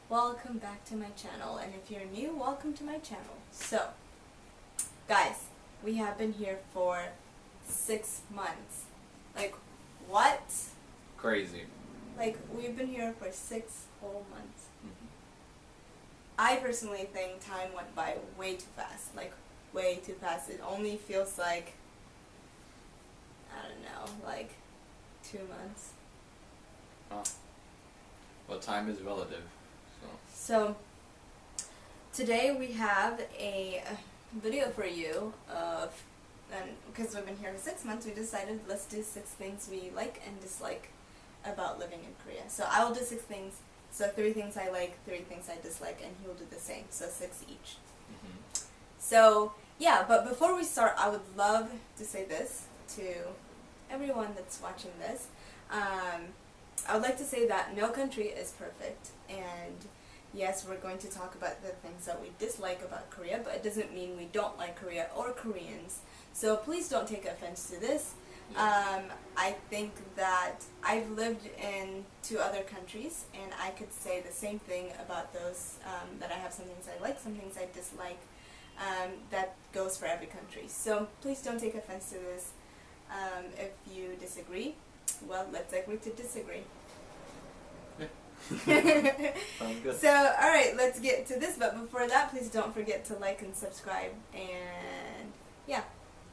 welcome back to my channel, and if you're new, welcome to my channel. So, guys, we have been here for 6 months. Like, what? Crazy. Like, we've been here for 6 whole months. Mm-hmm. I personally think time went by way too fast. Like, way too fast. It only feels like, I don't know, like 2 months. Oh. Well, time is relative, So, today we have a video for you of, and because we've been here for 6 months, we decided let's do 6 things we like and dislike about living in Korea. So I will do 6 things, so 3 things I like, 3 things I dislike, and he will do the same, so 6 each. Mm-hmm. So, yeah, but before we start, I would love to say this to everyone that's watching this. I would like to say that no country is perfect, and yes, we're going to talk about the things that we dislike about Korea, but it doesn't mean we don't like Korea or Koreans. So please don't take offense to this. I think that I've lived in 2 other countries, and I could say the same thing about those, that I have some things I like, some things I dislike. That goes for every country. So please don't take offense to this. If you disagree, well, let's agree to disagree. Sounds good. So, alright, let's get to this, but before that, please don't forget to like and subscribe, and yeah,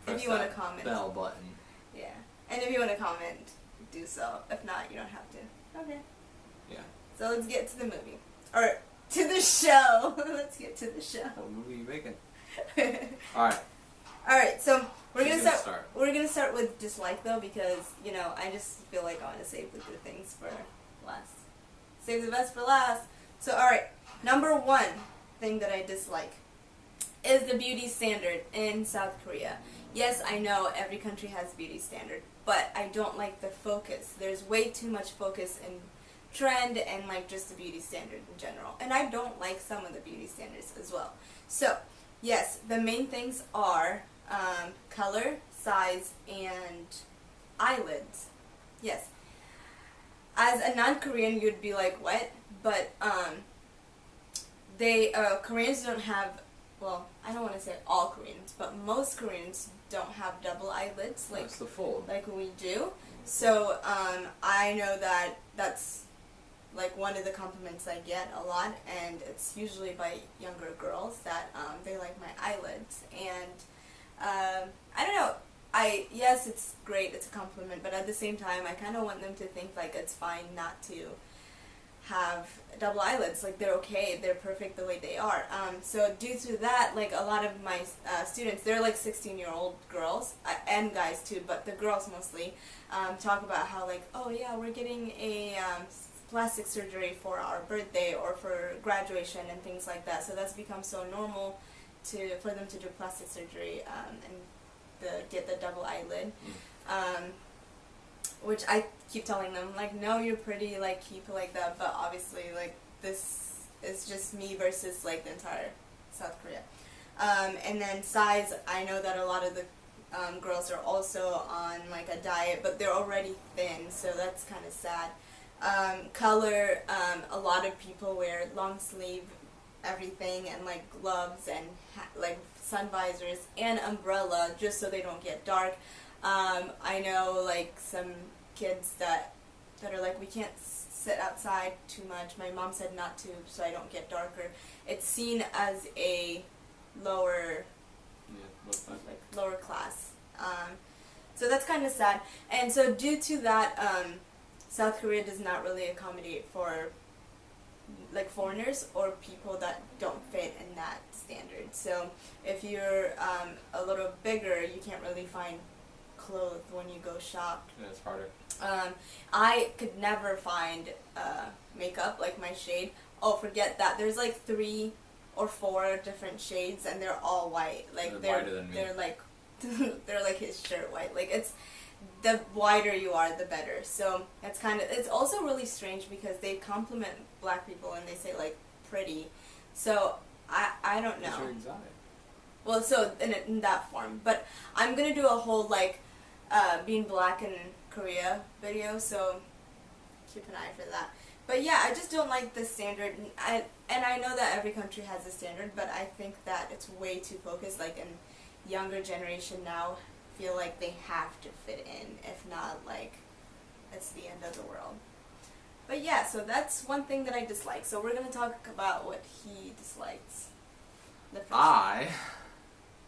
Press if you want to that comment. bell button. Yeah, and if you want to comment, do so. If not, you don't have to. Okay. Yeah. So let's get to the movie. Or, to the show! Let's get to the show. What movie are you making? Alright. Alright, so we're gonna She's start. We're gonna start with dislike though, because you know I just feel like I want to save the good things for last. Save the best for last. So alright, number 1 thing that I dislike is the beauty standard in South Korea. Yes, I know every country has beauty standard, but I don't like the focus. There's way too much focus in trend and like just the beauty standard in general. And I don't like some of the beauty standards as well. So, yes, the main things are color, size, and eyelids. Yes. As a non-Korean, you'd be like, what? But Koreans don't have, well, I don't want to say all Koreans, but most Koreans don't have double eyelids like That's the fold. like we do. So I know that that's like one of the compliments I get a lot, and it's usually by younger girls that they like my eyelids. And I don't know. Yes, it's great, it's a compliment, but at the same time, I kind of want them to think like it's fine not to have double eyelids, like they're okay, they're perfect the way they are. So due to that, like a lot of my students, they're like 16-year-old girls, and guys too, but the girls mostly, talk about how like, oh yeah, we're getting a plastic surgery for our birthday or for graduation and things like that. So that's become so normal for them to do plastic surgery and get the double eyelid, which I keep telling them, like, no, you're pretty, like, keep it like that, but obviously, like, this is just me versus, like, the entire South Korea. And then size, I know that a lot of the girls are also on, like, a diet, but they're already thin, so that's kind of sad. Color, a lot of people wear long sleeve everything, and like gloves and like sun visors and umbrella just so they don't get dark. I know like some kids that are like, we can't sit outside too much. My mom said not to, so I don't get darker. It's seen as a lower, like lower class. So that's kind of sad. And so due to that, South Korea does not really accommodate for like foreigners or people that don't fit in that standard. So if you're a little bigger, you can't really find clothes when you go shop. Yeah, it's harder. I could never find makeup like my shade. Oh, forget that. There's like 3 or 4 different shades, and they're all white. Like they're whiter than me. They're like they're like his shirt white. Like it's, the whiter you are, the better. So it's it's also really strange because they compliment black people and they say like pretty. So I don't know. Because you're exotic. Well, so in that form. But I'm gonna do a whole like being black in Korea video, so keep an eye for that. But yeah, I just don't like the standard. And I know that every country has a standard, but I think that it's way too focused. Like in younger generation now, feel like they have to fit in. If not, like it's the end of the world. But yeah, so that's one thing that I dislike. So we're gonna talk about what he dislikes. The first I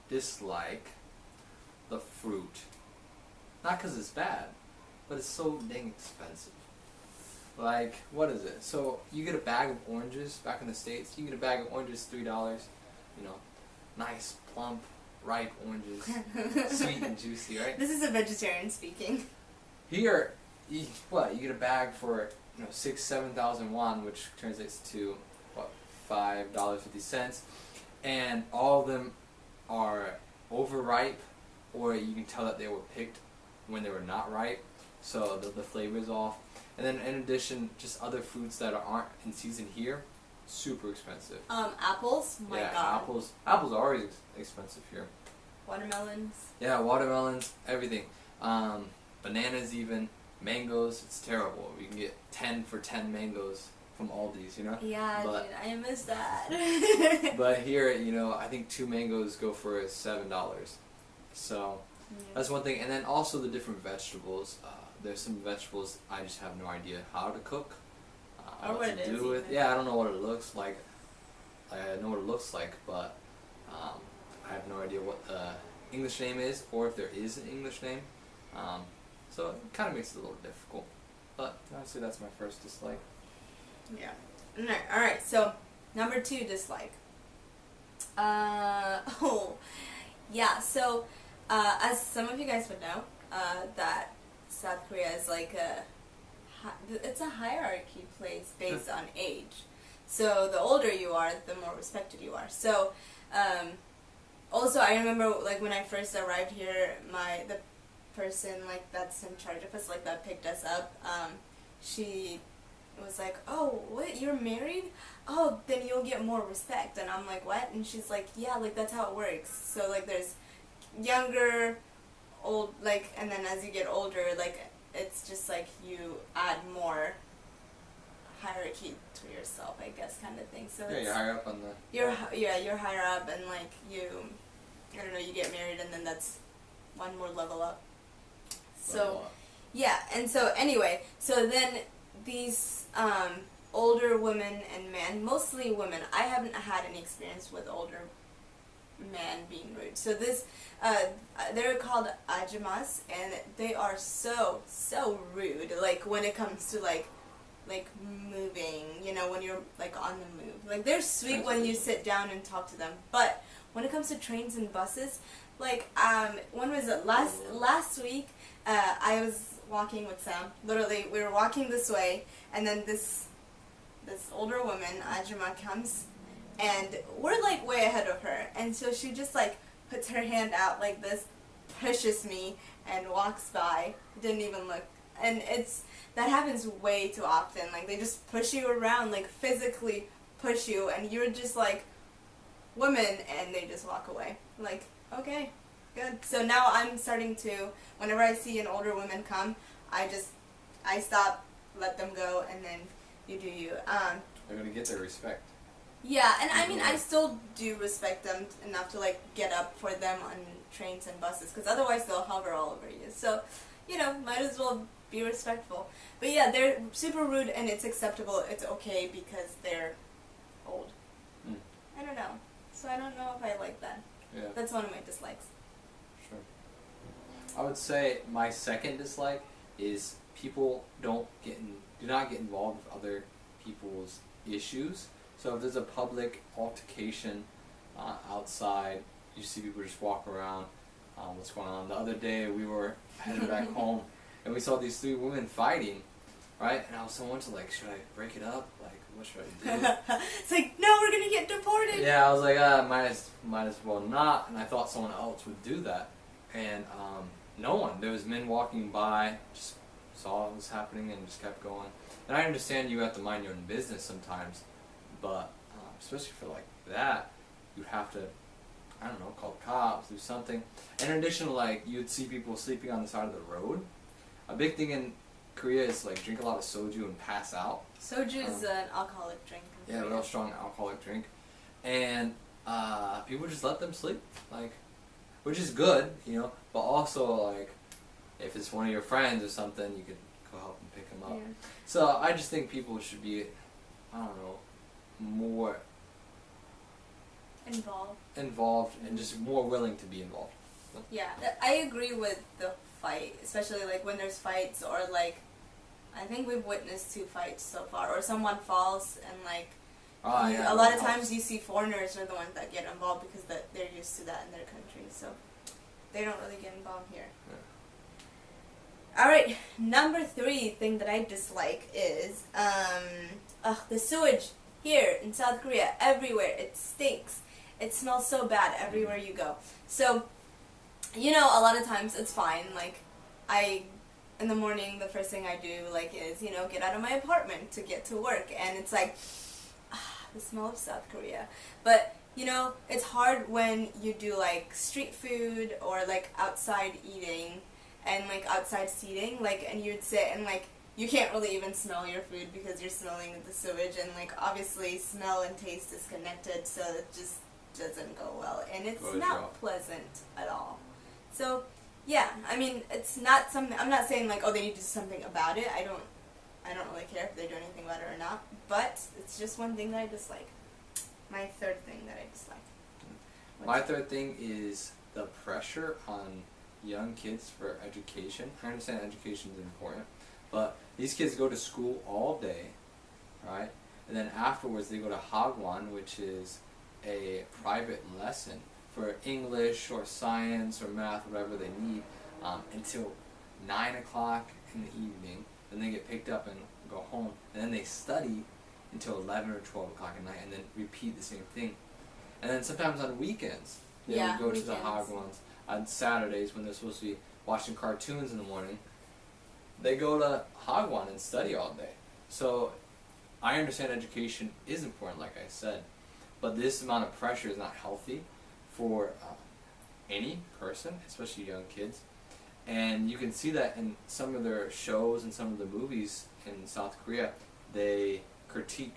dislike the fruit. Not because it's bad, but it's so dang expensive. Like, what is it? So, you get a bag of oranges back in the States. You get a bag of oranges, $3. You know, nice, plump, ripe oranges. Sweet and juicy, right? This is a vegetarian speaking. Here, you get a bag for, 6,000-7,000 won, which translates to, $5.50. And all of them are overripe, or you can tell that they were picked when they were not ripe, so the flavor is off. And then in addition, just other fruits that aren't in season here, super expensive. Apples? My yeah, God. apples are always expensive here. Watermelons? Yeah, watermelons, everything. Bananas even, mangoes, it's terrible. You can get 10 for 10 mangoes from Aldi's, Yeah, but, dude, I miss that. But here, I think 2 mangoes go for $7. So, that's one thing. And then also the different vegetables. There's some vegetables I just have no idea how to cook. Or what it is even. Yeah, I don't know what it looks like. I know what it looks like, but I have no idea what the English name is, or if there is an English name. So it kind of makes it a little difficult. But honestly, that's my first dislike. Yeah. Alright, so number 2 dislike. Yeah, so as some of you guys would know, that South Korea is like it's a hierarchy place based on age. So the older you are, the more respected you are. So also I remember like when I first arrived here, the person like that's in charge of us, like that picked us up, she was like, "Oh, what? You're married? Oh, then you'll get more respect." And I'm like, "What?" And she's like, "Yeah, like that's how it works. So like there's younger, old, like, and then as you get older, like it's just like you add more hierarchy to yourself, I guess, kind of thing." So Yeah, you're higher up on the... you're higher up, and like I don't know, you get married, and then that's one more level up. So yeah, and so anyway, so then these older women and men, mostly women. I haven't had any experience with older men being rude. So this, they're called ajumas, and they are so rude. Like when it comes to like moving, when you're like on the move. Like they're sweet when you sit down and talk to them, but when it comes to trains and buses, like when was it? Last week, I was walking with Sam. Literally, we were walking this way, and then this older woman, Ajuma, comes, and we're like way ahead of her, and so she just like puts her hand out like this, pushes me, and walks by. Didn't even look, and that happens way too often. Like they just push you around, like physically push you, and you're just like, women, and they just walk away. Like, okay, good. So now I'm starting to, whenever I see an older woman come, I stop, let them go, and then you do you. They're gonna get their respect. Yeah, and I mean, I still do respect them enough to like get up for them on trains and buses, because otherwise they'll hover all over you. So, might as well be respectful. But yeah, they're super rude, and it's acceptable. It's okay because they're old. I don't know. So I don't know if I like that. Yeah. That's one of my dislikes. Sure. I would say my second dislike is people do not get involved with other people's issues. So if there's a public altercation outside, you see people just walk around, what's going on. The other day we were headed back home, and we saw these 3 women fighting, right? And I was so much like, should I break it up? Like, what should I do? It's like, no, we're gonna get deported. Yeah, I was like, might as well not. And I thought someone else would do that, and no one. There was men walking by, just saw what was happening and just kept going. And I understand you have to mind your own business sometimes, but especially for like that, you have to, I don't know, call the cops, do something. And in addition, like, you'd see people sleeping on the side of the road. A big thing in Korea is like drink a lot of soju and pass out. Soju is an alcoholic drink. Yeah, a real strong alcoholic drink, and people just let them sleep, like, which is good, you know. But also, like, if it's one of your friends or something, you could go help them pick them up. Yeah. So I just think people should be, I don't know, more involved and just more willing to be involved. Yeah, I agree with the fight, especially like when there's fights or like, I think we've witnessed 2 fights so far, or someone falls and like, Yeah, a lot of times you see foreigners are the ones that get involved because they're used to that in their country, so they don't really get involved here. Yeah. Alright, number 3 thing that I dislike is the sewage here in South Korea, everywhere. It stinks. It smells so bad everywhere you go. So, you know, a lot of times it's fine. Like, in the morning, the first thing I do, like, is, you know, get out of my apartment to get to work. And it's like, the smell of South Korea. But, you know, it's hard when you do, like, street food or, like, outside eating and, like, outside seating. Like, and you'd sit and, like, you can't really even smell your food because you're smelling the sewage. And, like, obviously smell and taste is connected, so it just doesn't go well. And it's not pleasant at all. So, yeah, I mean, it's not something, I'm not saying, like, oh, they need to do something about it. I don't really care if they do anything about it or not, but it's just one thing that I dislike. My third thing that I dislike. My third thing is the pressure on young kids for education. I understand education is important, but these kids go to school all day, right? And then afterwards they go to Hagwon, which is a private lesson for English or science or math, whatever they need, until 9 o'clock in the evening. Then they get picked up and go home, and then they study until 11 or 12 o'clock at night, and then repeat the same thing. And then sometimes on weekends, they would go to the Hagwons. On Saturdays, when they're supposed to be watching cartoons in the morning, they go to Hagwon and study all day. So I understand education is important, like I said, but this amount of pressure is not healthy for any person, especially young kids. And you can see that in some of their shows and some of the movies in South Korea. They critique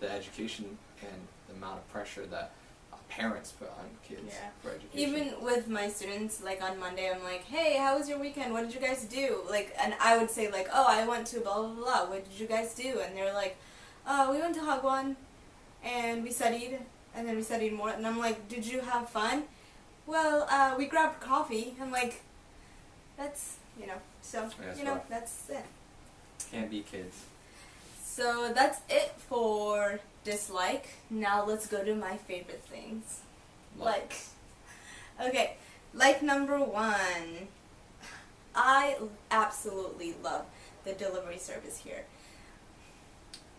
the education and the amount of pressure that parents put on kids for education. Even with my students, like on Monday, I'm like, hey, how was your weekend? What did you guys do? Like, and I would say like, oh, I went to blah, blah, blah. What did you guys do? And they're like, we went to Hagwon and we studied, and then we studied more. And I'm like, did you have fun? Well, we grabbed coffee. I'm like, that's, you know, so, you know, that's it. Can't be kids. So that's it for dislike. Now let's go to my favorite things. Like. Okay, like number 1. I absolutely love the delivery service here.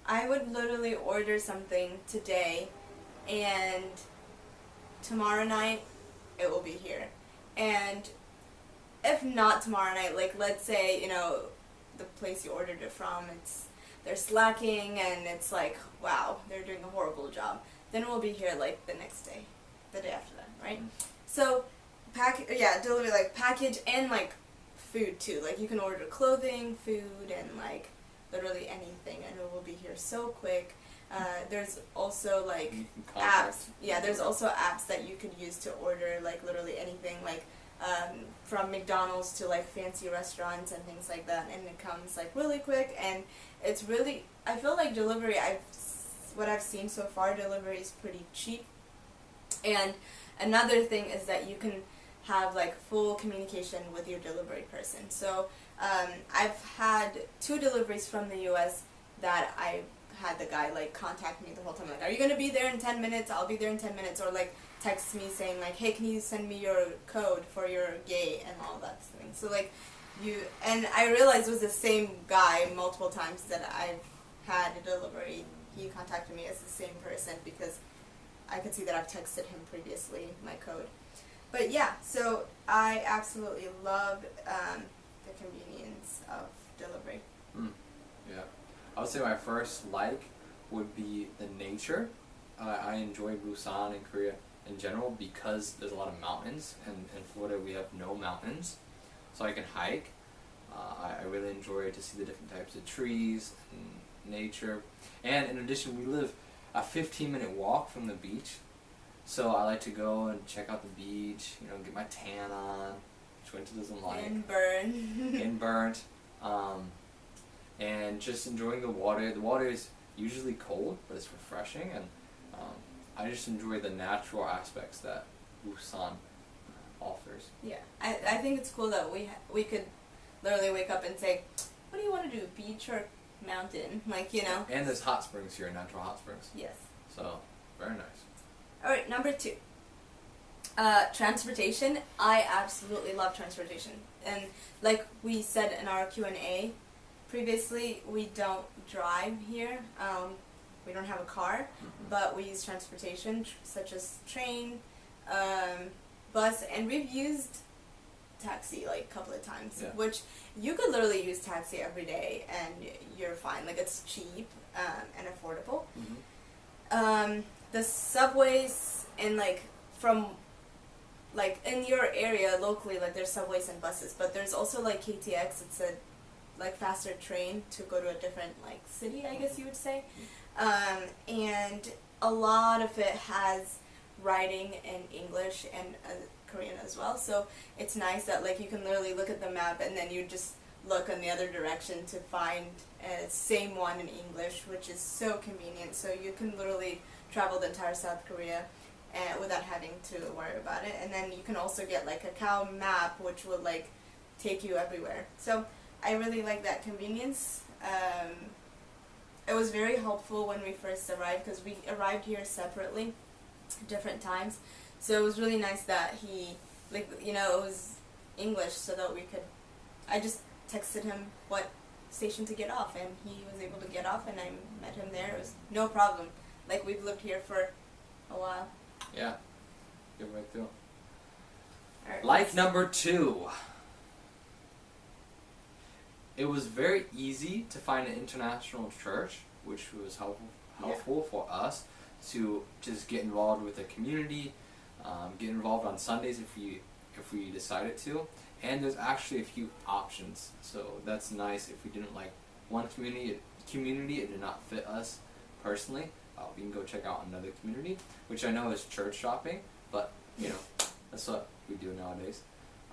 I would literally order something today and tomorrow night it will be here. And if not tomorrow night, like let's say, you know, the place you ordered it from, they're slacking and it's like, wow, they're doing a horrible job, then it will be here like the next day, the day after that, right? So, delivery, like package and like food too. Like you can order clothing, food, and like literally anything, and it will be here so quick. There's also like apps. Yeah, there's also apps that you could use to order like literally anything, like from McDonald's to like fancy restaurants and things like that, and it comes like really quick, and it's really, I feel like delivery, what I've seen so far, delivery is pretty cheap. And another thing is that you can have like full communication with your delivery person. So I've had 2 deliveries from the US that I had the guy like contact me the whole time, like, are you going to be there in 10 minutes? I'll be there in 10 minutes. Or like text me saying like, hey, can you send me your code for your gate and all that thing. So like and I realized it was the same guy multiple times that I've had a delivery. He contacted me as the same person because I could see that I've texted him previously my code. But yeah, so I absolutely love the convenience of delivery. Yeah. I would say my first like would be the nature. I enjoy Busan and Korea in general because there's a lot of mountains, and in Florida we have no mountains, so I can hike. I really enjoy to see the different types of trees and nature. And in addition, we live a 15-minute walk from the beach. So I like to go and check out the beach, you know, get my tan on, which winter doesn't like. And burn. And burnt. And just enjoying the water. The water is usually cold, but it's refreshing, and I just enjoy the natural aspects that Busan offers. Yeah, I think it's cool that we could literally wake up and say, what do you want to do, beach or mountain? Like, you know. And there's hot springs here, natural hot springs. Yes. So, very nice. All right, number 2. Transportation. I absolutely love transportation. And like we said in our Q&A previously, we don't drive here. We don't have a car, but we use transportation such as train, bus, and we've used taxi like a couple of times, which you could literally use taxi every day and you're fine. Like, it's cheap and affordable. The subways and like from like in your area locally, like there's subways and buses, but there's also like KTX. It's a like faster train to go to a different like city, I guess you would say. And a lot of it has writing in English and Korean as well, so it's nice that like you can literally look at the map and then you just look in the other direction to find same one in English, which is so convenient. So you can literally travel the entire South Korea without having to worry about it. And then you can also get like a Kakao map, which will like take you everywhere. So I really like that convenience. It was very helpful when we first arrived, because we arrived here separately, different times. So it was really nice that he, like, you know, it was English, so that we could, I just texted him what station to get off, and he was able to get off, and I met him there. It was no problem. Like, we've lived here for a while. Yeah, get right through. Right, like number 2. It was very easy to find an international church, which was helpful for us to just get involved with the community, get involved on Sundays if we decided to. And there's actually a few options, so that's nice. If we didn't like one community, it did not fit us personally, we can go check out another community, which I know is church shopping, but you know, that's what we do nowadays.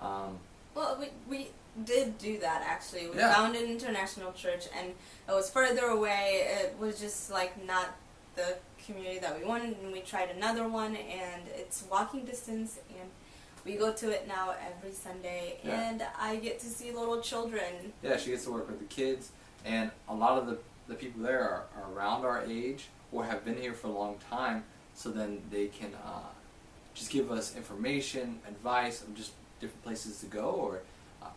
Well, we did do that actually. We found an international church, and it was further away. It was just like not the community that we wanted, and we tried another one, and it's walking distance, and we go to it now every Sunday, and I get to see little children. Yeah, she gets to work with the kids, and a lot of the people there are around our age or have been here for a long time, so then they can just give us information, advice, and just different places to go, or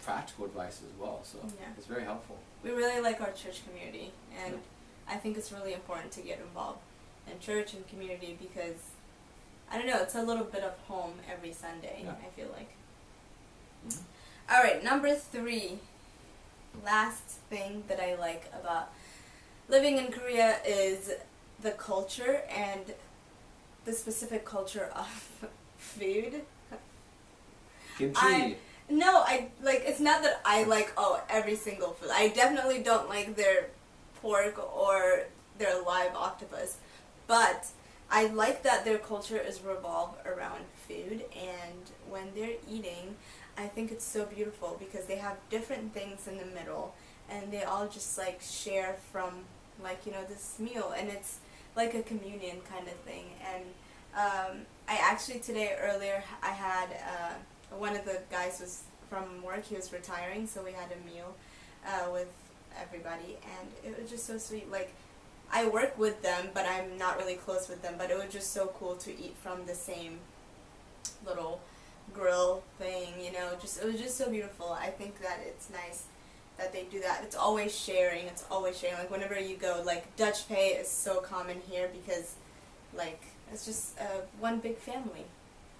practical advice as well. So it's very helpful. We really like our church community, and I think it's really important to get involved in church and community, because I don't know, it's a little bit of home every Sunday, I feel like. Alright, number 3. Last thing that I like about living in Korea is the culture, and the specific culture of food. Kimchi. It's not that I like, every single food. I definitely don't like their pork or their live octopus, but I like that their culture is revolved around food, and when they're eating, I think it's so beautiful because they have different things in the middle, and they all just like share from like, you know, this meal, and it's like a communion kind of thing. And I actually today earlier I had one of the guys was from work, he was retiring, so we had a meal with everybody, and it was just so sweet. Like, I work with them, but I'm not really close with them, but it was just so cool to eat from the same little grill thing, you know. It was just so beautiful. I think that it's nice that they do that. It's always sharing, like whenever you go, like Dutch pay is so common here because like it's just one big family.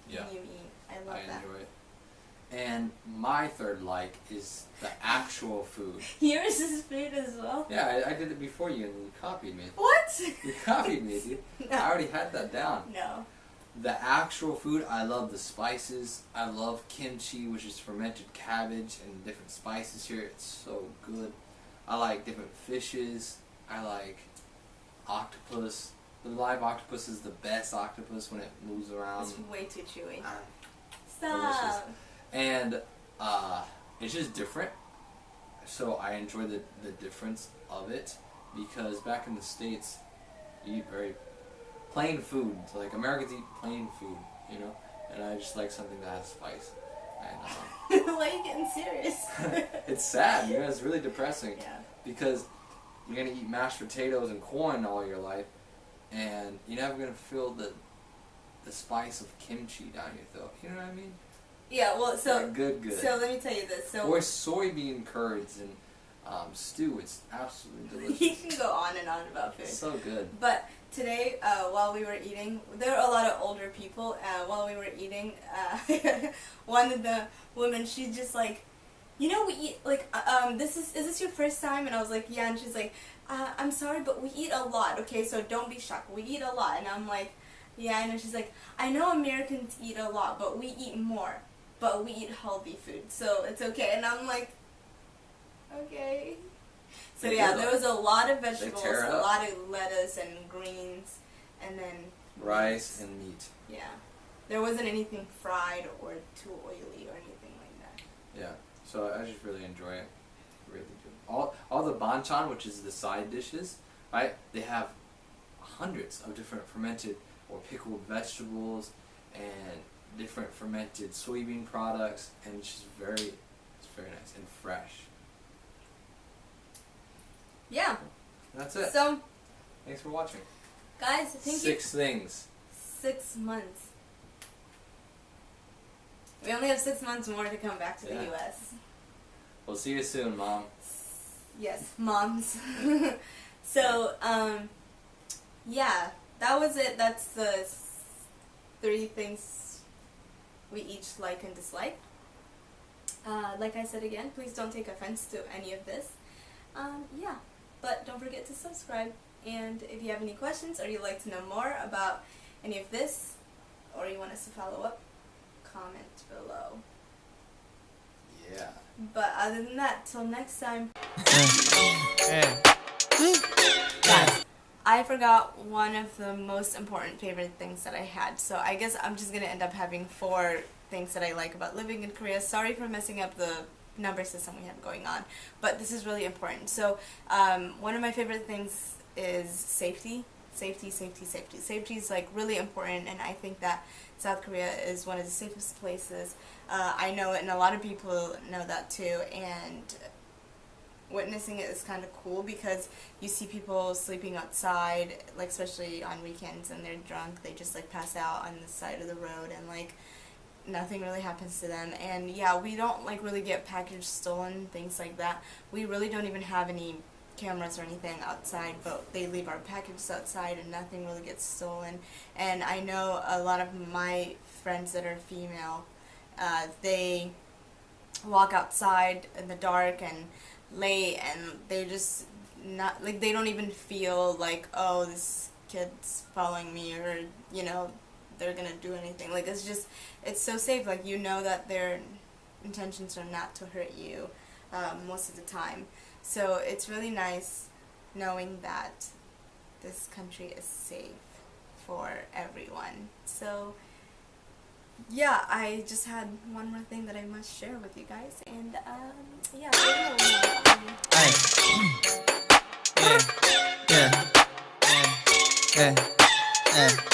Yeah. When you eat. I love that. I enjoy it. And my third like is the actual food. Yours is food as well? Yeah, I did it before you and you copied me. What? You copied me, dude. No. I already had that down. No. the actual food, I love the spices. I love kimchi, which is fermented cabbage and different spices here. It's so good. I like different fishes. I like octopus. The live octopus is the best octopus when it moves around. It's way too chewy. Delicious. Stop. And it's just different. So I enjoy the difference of it, because back in the States, you eat very plain food. So like Americans eat plain food, you know, and I just like something that has spice. And Why are you getting serious? it's sad, you know, it's really depressing. Yeah. Because you're gonna eat mashed potatoes and corn all your life, and you're never gonna feel the spice of kimchi down your throat. You know what I mean? Yeah. Well, so Like good. So let me tell you this. So or soybean curds and stew. It's absolutely delicious. you can go on and on about food. It's so good. But today, while we were eating, there were a lot of older people. While we were eating, one of the women, she's just like, you know, we eat like is this your first time? And I was like, yeah. And she's like, I'm sorry, but we eat a lot. Okay, so don't be shocked. We eat a lot. And I'm like, yeah. And she's like, I know Americans eat a lot, but we eat more. But we eat healthy food, so it's okay. And I'm like, okay. So yeah, there was a lot of vegetables, a lot of lettuce and greens, and then rice and meat. Yeah. There wasn't anything fried or too oily or anything like that. Yeah. So I just really enjoy it. Really do. All the banchan, which is the side dishes, right? They have hundreds of different fermented or pickled vegetables and different fermented soybean products, and it's just very nice and fresh. Yeah. That's it. So, Thanks for watching. guys, thank you. 6 things. 6 months. We only have 6 months more to come back to the U.S. We'll see you soon, Mom. Yes, moms. So, yeah, that was it. That's the 3 things we each like and dislike. Like I said again, please don't take offense to any of this. Yeah, but don't forget to subscribe. And if you have any questions or you'd like to know more about any of this, or you want us to follow up, comment below. Yeah. But other than that, till next time. Guys, I forgot one of the most important favorite things that I had, so I guess I'm just gonna end up having 4 things that I like about living in Korea. Sorry for messing up the number system we have going on, but this is really important. So one of my favorite things is safety. Safety is like really important, and I think that South Korea is one of the safest places. I know it, and a lot of people know that too, and witnessing it is kind of cool because you see people sleeping outside, like especially on weekends, and they're drunk. They just like pass out on the side of the road, and like nothing really happens to them. And yeah, we don't like really get package stolen, things like that. We really don't even have any cameras or anything outside, but they leave our packages outside and nothing really gets stolen. And I know a lot of my friends that are female, they walk outside in the dark and late, and they're just not like, they don't even feel like, oh, this kid's following me, or you know, they're gonna do anything. Like, it's just, it's so safe. Like, you know that their intentions are not to hurt you most of the time. So it's really nice knowing that this country is safe for everyone. So yeah, I just had one more thing that I must share with you guys, and yeah, yeah.